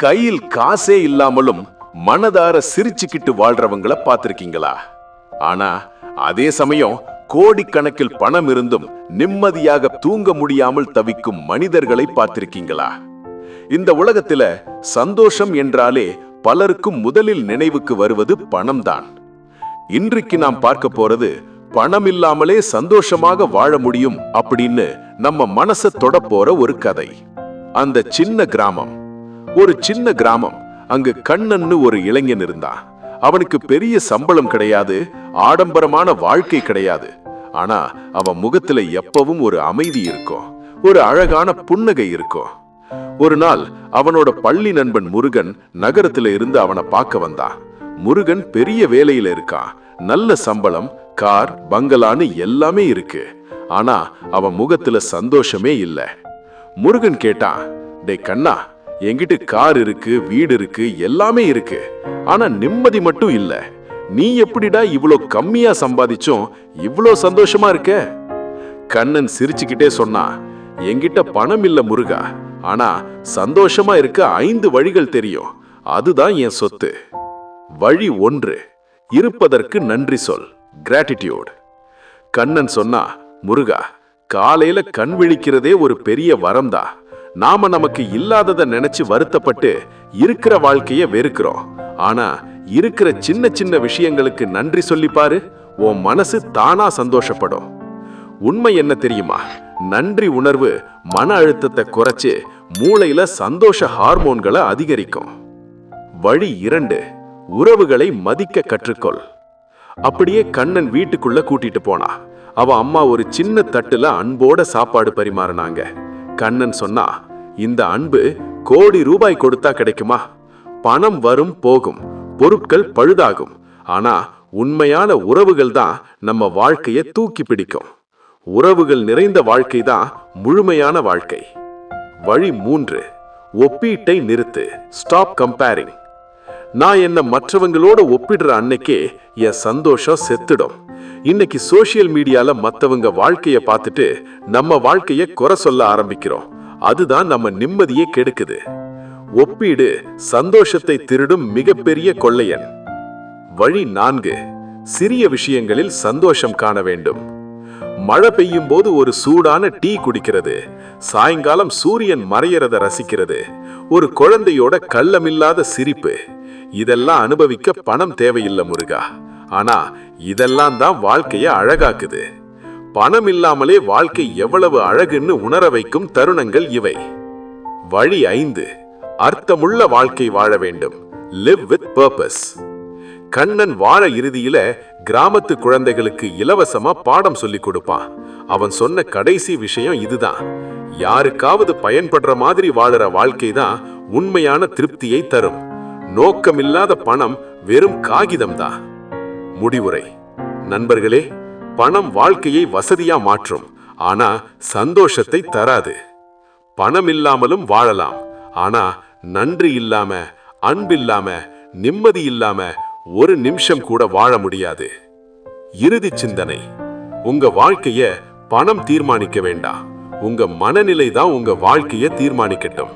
கையில் காசே இல்லாமலும் மனதார சிரிச்சுக்கிட்டு வாழ்றவங்கள பார்த்திருக்கீங்களா? ஆனா அதே சமயம் கோடிக்கணக்கில் பணம் இருந்தும் நிம்மதியாக தூங்க முடியாமல் தவிக்கும் மனிதர்களை பார்த்திருக்கீங்களா? இந்த உலகத்துல சந்தோஷம் என்றாலே பலருக்கும் முதலில் நினைவுக்கு வருவது பணம்தான். இன்றைக்கு நாம் பார்க்க போறது பணம் இல்லாமலே சந்தோஷமாக வாழ முடியும் அப்படின்னு நம்ம மனசை தொட போற ஒரு கதை. அந்த சின்ன கிராமம், அங்கு கண்ணன்னு ஒரு இளைஞன் இருந்தான். அவனுக்கு பெரிய சம்பளம் கிடையாது, ஆடம்பரமான வாழ்க்கை கிடையாது. ஆனா அவன் முகத்துல எப்பவும் ஒரு அமைதி இருக்கும், ஒரு அழகான புன்னகை இருக்கும். ஒரு நாள் அவனோட பள்ளி நண்பன் முருகன் நகரத்துல இருந்து அவனை பார்க்க வந்தான். முருகன் பெரிய வேலையில இருக்கான், நல்ல சம்பளம், கார், பங்களான்னு எல்லாமே இருக்கு. ஆனா அவன் முகத்துல சந்தோஷமே இல்ல. முருகன் கேட்டான், டே கண்ணா, என்கிட்ட கார் இருக்கு, வீடு இருக்கு, எல்லாமே இருக்கு, ஆனா நிம்மதி மட்டும் இல்ல. நீ எப்படிடா இவ்வளோ கம்மியா சம்பாதிச்சும் இவ்வளோ சந்தோஷமா இருக்க? கண்ணன் சிரிச்சுக்கிட்டே சொன்னா, என்கிட்ட பணம் இல்ல முருகா, ஆனா சந்தோஷமா இருக்க 5 வழிகள் தெரியும். அதுதான் என் சொத்து. வழி 1, இருப்பதற்கு நன்றி சொல், கிராட்டிடியூட். கண்ணன் சொன்னா, முருகா, காலையில கண் விழிக்கிறதே ஒரு பெரிய வரம்தான். நாம நமக்கு இல்லாததை நினைச்சு வருத்தப்பட்டு இருக்கிற வாழ்க்கைய வெறுக்கிறோம். ஆனா இருக்கிற சின்ன சின்ன விஷயங்களுக்கு நன்றி சொல்லி பாரு, உன் மனசு தானா சந்தோஷப்படும். உண்மை என்ன தெரியுமா? நன்றி உணர்வு மன அழுத்தத்தை குறைச்சு மூளையில சந்தோஷ ஹார்மோன்களை அதிகரிக்கும். வழி 2, உறவுகளை மதிக்க கற்றுக்கொள். அப்படியே கண்ணன் வீட்டுக்குள்ள கூட்டிட்டு போனா. அவ அம்மா ஒரு சின்ன தட்டுல அன்போட சாப்பாடு பரிமாறினாங்க. கண்ணன் சொன்னா, இந்த அன்பு கோடி ரூபாய் கொடுத்தா கிடைக்குமா? பணம் வரும் போகும், பொருட்கள் பழுதாகும், ஆனா உண்மையான உறவுகள் தான் நம்ம வாழ்க்கையை தூக்கி பிடிக்கும். உறவுகள் நிறைந்த வாழ்க்கை தான் முழுமையான வாழ்க்கை. வழி 3, ஒப்பீட்டை நிறுத்து, ஸ்டாப் கம்பேரிங். நான் என்ன மற்றவங்களோட ஒப்பிடுற அன்னைக்கே என் சந்தோஷம் செத்துடும். இன்னைக்கு சோசியல் மீடியால மத்தவங்க வாழ்க்கைய பார்த்துட்டு நம்ம வாழ்க்கைய குறை சொல்ல ஆரம்பிக்கிறோம். அதுதான் நம்ம நிம்மதியை கெடுக்குது. ஒப்பீடு சந்தோஷத்தை திருடும் மிகப்பெரிய கொள்ளையன். வழி 4, சிறிய விஷயங்களில் சந்தோஷம் காண வேண்டும். மழை பெய்யும் போது ஒரு சூடான டீ குடிக்கிறது, சாயங்காலம் சூரியன் மறையறத ரசிக்கிறது, ஒரு குழந்தையோட கள்ளமில்லாத சிரிப்பு, இதெல்லாம் அனுபவிக்க பணம் தேவையில்லை முருகா. ஆனா இதெல்லாம் தான் வாழ்க்கைய அழகாக்குது. பணம் இல்லாமலே வாழ்க்கை எவ்வளவு அழகுன்னு உணர வைக்கும் தருணங்கள் இவை. வழி 5, அர்த்தமுள்ள வாழ்க்கை வாழ வேண்டும், லிவ் வித் பர்பஸ். கண்ணன் வாழ இறுதியில கிராமத்து குழந்தைகளுக்கு இலவசமா பாடம் சொல்லி கொடுப்பான். அவன் சொன்ன கடைசி விஷயம் இதுதான்: யாருக்காவது பயன்படுற மாதிரி வாழற வாழ்க்கை தான் உண்மையான திருப்தியை தரும். நோக்கமில்லாத பணம் வெறும் காகிதம்தான். முடிவுரை: நண்பர்களே, பணம் வாழ்க்கையை வசதியா மாற்றும், ஆனா சந்தோஷத்தை தராது. பணம் இல்லாமலும் வாழலாம், ஆனா நன்றி இல்லாம, அன்பில்லாம, நிம்மதி இல்லாம ஒரு நிமிஷம் கூட வாழ முடியாது. இறுதி சிந்தனை: உங்க வாழ்க்கைய பணம் தீர்மானிக்க வேண்டாம், உங்க மனநிலை தான் உங்க வாழ்க்கைய தீர்மானிக்கட்டும்.